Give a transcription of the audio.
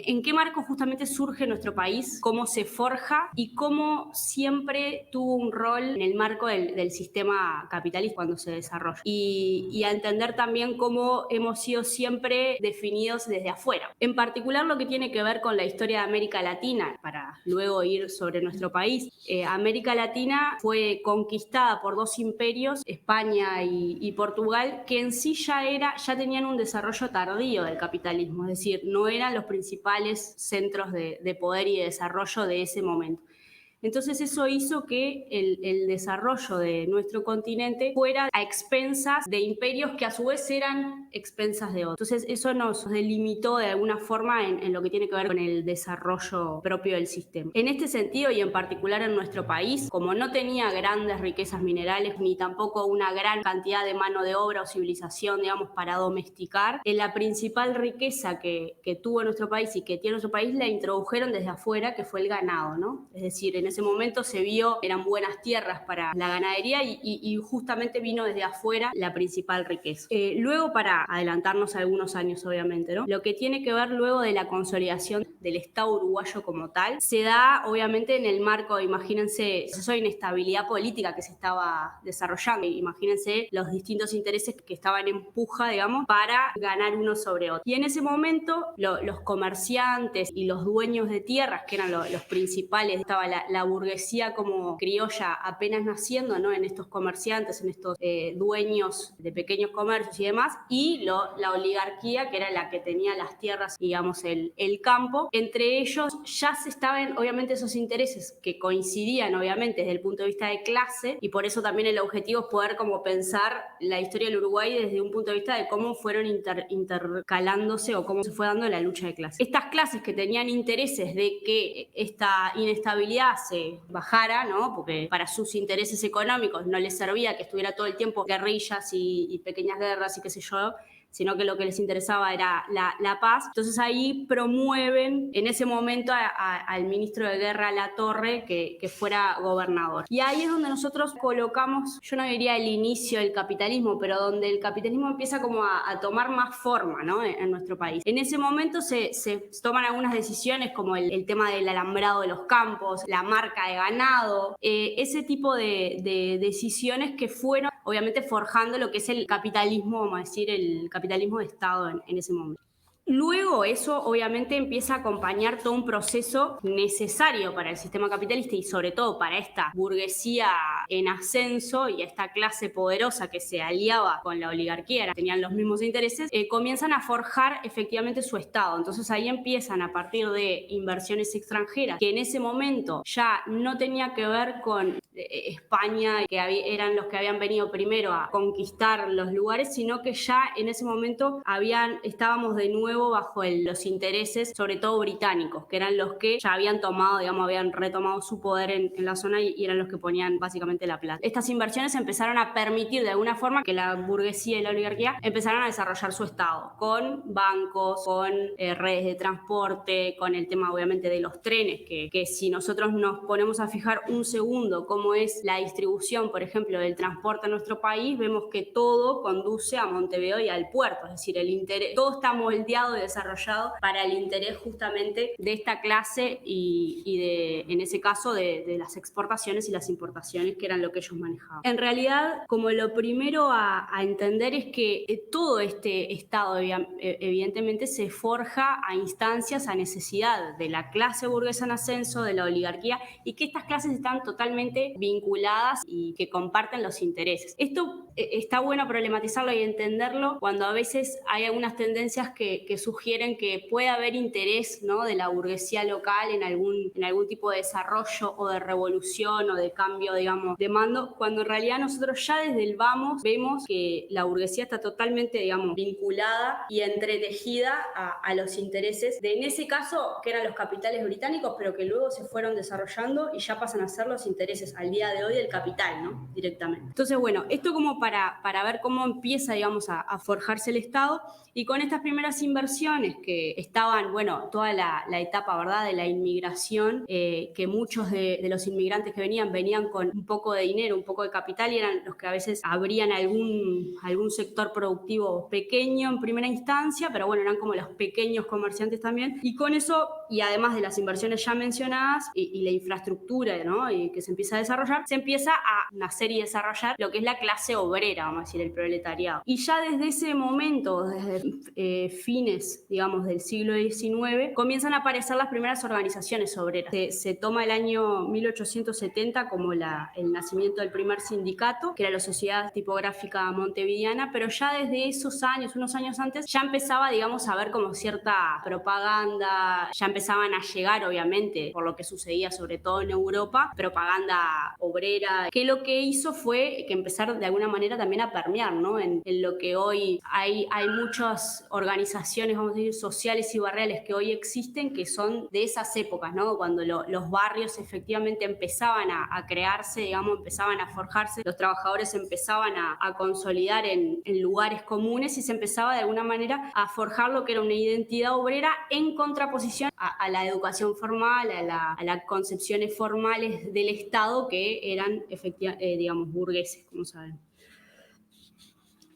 en qué marco justamente surge nuestro país, cómo se forja y cómo siempre tuvo un rol en el marco del sistema capitalista cuando se desarrolla. Y a entender también cómo hemos sido siempre definidos desde afuera. En particular lo que tiene que ver con la historia de América Latina, para luego ir sobre nuestro país. América Latina fue conquistada por dos imperios, España y Portugal, que en sí ya tenían un desarrollo tardío del capitalismo, es decir, no eran los principales centros de poder y de desarrollo de ese momento. Entonces eso hizo que el desarrollo de nuestro continente fuera a expensas de imperios que a su vez eran expensas de otros. Entonces eso nos delimitó de alguna forma en lo que tiene que ver con el desarrollo propio del sistema. En este sentido y en particular en nuestro país, como no tenía grandes riquezas minerales ni tampoco una gran cantidad de mano de obra o civilización, digamos, para domesticar, la principal riqueza que tuvo nuestro país y que tiene nuestro país la introdujeron desde afuera, que fue el ganado, ¿no? Es decir, en ese momento se vio, eran buenas tierras para la ganadería y justamente vino desde afuera la principal riqueza. Luego, para adelantarnos a algunos años, obviamente, ¿no? Lo que tiene que ver luego de la consolidación del Estado uruguayo como tal, se da obviamente en el marco, imagínense, esa inestabilidad política que se estaba desarrollando. Imagínense los distintos intereses que estaban en puja, digamos, para ganar uno sobre otro. Y en ese momento, los comerciantes y los dueños de tierras, que eran los principales, estaba la burguesía como criolla apenas naciendo, ¿no? En estos comerciantes, en estos dueños de pequeños comercios y demás, y la oligarquía, que era la que tenía las tierras, digamos, el campo. Entre ellos ya se estaban, obviamente, esos intereses que coincidían, obviamente, desde el punto de vista de clase, y por eso también el objetivo es poder como pensar la historia del Uruguay desde un punto de vista de cómo fueron intercalándose o cómo se fue dando la lucha de clases. Estas clases que tenían intereses de que esta inestabilidad se bajara, ¿no? Porque para sus intereses económicos no les servía que estuviera todo el tiempo guerrillas y pequeñas guerras y qué sé yo, sino que lo que les interesaba era la paz. Entonces ahí promueven en ese momento al ministro de Guerra Latorre que fuera gobernador. Y ahí es donde nosotros colocamos, yo no diría el inicio del capitalismo, pero donde el capitalismo empieza como a tomar más forma, ¿no? En nuestro país. En ese momento se toman algunas decisiones como el tema del alambrado de los campos, la marca de ganado, ese tipo de decisiones que fueron obviamente forjando lo que es el capitalismo, vamos a decir, el capitalismo de Estado en ese momento. Luego eso obviamente empieza a acompañar todo un proceso necesario para el sistema capitalista y sobre todo para esta burguesía en ascenso y esta clase poderosa que se aliaba con la oligarquía, tenían los mismos intereses, comienzan a forjar efectivamente su Estado. Entonces ahí empiezan a partir de inversiones extranjeras que en ese momento ya no tenía que ver con España, que eran los que habían venido primero a conquistar los lugares, sino que ya en ese momento estábamos de nuevo bajo los intereses, sobre todo británicos, que eran los que ya habían tomado, digamos, habían retomado su poder en la zona y eran los que ponían básicamente la plata. Estas inversiones empezaron a permitir de alguna forma que la burguesía y la oligarquía empezaran a desarrollar su Estado, con bancos, con redes de transporte, con el tema obviamente de los trenes, que si nosotros nos ponemos a fijar un segundo cómo es la distribución, por ejemplo, del transporte en nuestro país, vemos que todo conduce a Montevideo y al puerto, es decir, todo está moldeado y desarrollado para el interés justamente de esta clase y en ese caso de las exportaciones y las importaciones, que eran lo que ellos manejaban. En realidad, como lo primero a entender es que todo este Estado evidentemente se forja a instancias, a necesidad de la clase burguesa en ascenso, de la oligarquía, y que estas clases están totalmente vinculadas y que comparten los intereses. Esto está bueno problematizarlo y entenderlo cuando a veces hay algunas tendencias que sugieren que puede haber interés, ¿no?, de la burguesía local en algún tipo de desarrollo o de revolución o de cambio, digamos, de mando, cuando en realidad nosotros ya desde el vamos vemos que la burguesía está totalmente, digamos, vinculada y entretejida a los intereses de, en ese caso, que eran los capitales británicos, pero que luego se fueron desarrollando y ya pasan a ser los intereses al día de hoy del capital, ¿no? Directamente. Entonces, bueno, esto como para ver cómo empieza, digamos, a forjarse el Estado, y con estas primeras inversiones que estaban, bueno, toda la etapa, ¿verdad?, de la inmigración, que muchos de los inmigrantes que venían con un poco de dinero, un poco de capital, y eran los que a veces abrían algún sector productivo pequeño en primera instancia, pero bueno, eran como los pequeños comerciantes también, y con eso, y además de las inversiones ya mencionadas, y la infraestructura, ¿no?, y que se empieza a desarrollar, se empieza a nacer y desarrollar lo que es la clase obrera, vamos a decir, el proletariado. Y ya desde ese momento, desde fines, digamos, del siglo XIX, comienzan a aparecer las primeras organizaciones obreras. Se toma el año 1870 como el nacimiento del primer sindicato, que era la Sociedad Tipográfica Montevideana, pero ya desde esos años, unos años antes, ya empezaba, digamos, a haber como cierta propaganda, ya empezaban a llegar, obviamente, por lo que sucedía sobre todo en Europa, propaganda obrera, que lo que hizo fue que empezar de alguna manera también a permear, ¿no?, en lo que hoy hay muchas organizaciones, vamos a decir, sociales y barriales que hoy existen, que son de esas épocas, ¿no?, cuando los barrios efectivamente empezaban a crearse, digamos, empezaban a forjarse, los trabajadores empezaban a consolidar en lugares comunes, y se empezaba de alguna manera a forjar lo que era una identidad obrera en contraposición a la educación formal, a las concepciones formales del Estado, que eran efectivamente, digamos, burgueses, como saben.